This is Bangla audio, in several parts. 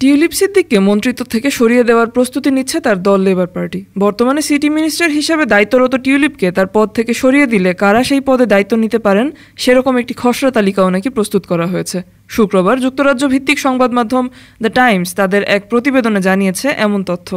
টিউলিপ সিদ্দিককে মন্ত্রিত্ব থেকে সরিয়ে দেওয়ার প্রস্তুতি নিচ্ছে তার দল লেবার পার্টি। বর্তমানে সিটি মিনিস্টার হিসেবে দায়িত্বরত টিউলিপকে তার পদ থেকে সরিয়ে দিলে কারা সেই পদে দায়িত্ব নিতে পারেন সেরকম একটি খসড়া তালিকাও নাকি প্রস্তুত করা হয়েছে। শুক্রবার যুক্তরাজ্য ভিত্তিক সংবাদ মাধ্যম দ্য টাইমস তাদের এক প্রতিবেদনে জানিয়েছে এমন তথ্য।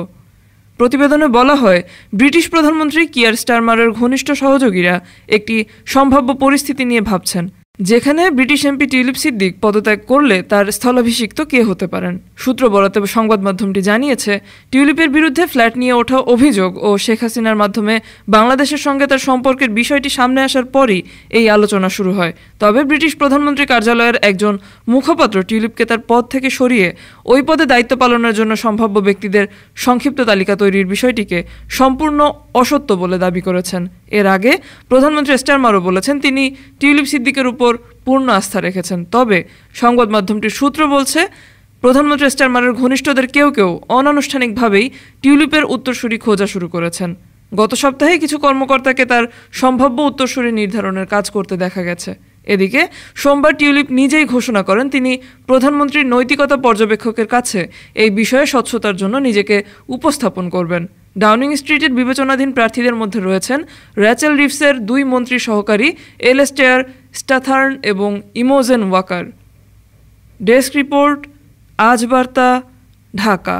প্রতিবেদনে বলা হয়, ব্রিটিশ প্রধানমন্ত্রী কিয়ার স্টারমারের ঘনিষ্ঠ সহযোগীরা একটি সম্ভাব্য পরিস্থিতি নিয়ে ভাবছেন, যেখানে ব্রিটিশ এমপি টিউলিপ সিদ্দিক পদত্যাগ করলে তার স্থলাভিষিক্ত কে হতে পারেন। সূত্র বরাতে সংবাদ মাধ্যমটি জানিয়েছে, টিউলিপের বিরুদ্ধে ফ্ল্যাট নিয়ে ওঠা অভিযোগ ও শেখ হাসিনার মাধ্যমে বাংলাদেশের সঙ্গে তার সম্পর্কের বিষয়টি সামনে আসার পরই এই আলোচনা শুরু হয়। তবে ব্রিটিশ প্রধানমন্ত্রী কার্যালয়ের একজন মুখপাত্র টিউলিপকে তার পদ থেকে সরিয়ে ওই পদে দায়িত্ব পালনের জন্য সম্ভাব্য ব্যক্তিদের সংক্ষিপ্ত তালিকা তৈরির বিষয়টিকে সম্পূর্ণ অসত্য বলে দাবি করেছেন। এর আগে প্রধানমন্ত্রী স্টারমারও বলেছেন তিনি টিউলিপ সিদ্দিকের উপর পূর্ণ আস্থা রেখেছেন। তবে সংবাদ মাধ্যমটির সূত্র বলছে, প্রধানমন্ত্রী স্টারমারের ঘনিষ্ঠদের কেউ কেউ অনানুষ্ঠানিকভাবেই টিউলিপের উত্তরসূরি খোঁজা শুরু করেছেন। গত সপ্তাহে কিছু কর্মকর্তাকে তার সম্ভাব্য উত্তরসূরি নির্ধারণের কাজ করতে দেখা গেছে। এদিকে সোমবার টিউলিপ নিজেই ঘোষণা করেন তিনি প্রধানমন্ত্রীর নৈতিকতা পর্যবেক্ষকের কাছে এই বিষয়ে স্বচ্ছতার জন্য নিজেকে উপস্থাপন করবেন। ডাউনিং স্ট্রিটের বিবেচনাধীন প্রার্থীদের মধ্যে রয়েছেন র্যাচেল রিভসের 2 মন্ত্রী সহকারী এলেস্টেয়ার স্টাথার্ন এবং ইমোজেন ওয়াকার। ডেস্ক রিপোর্ট, আজ বার্তা, ঢাকা।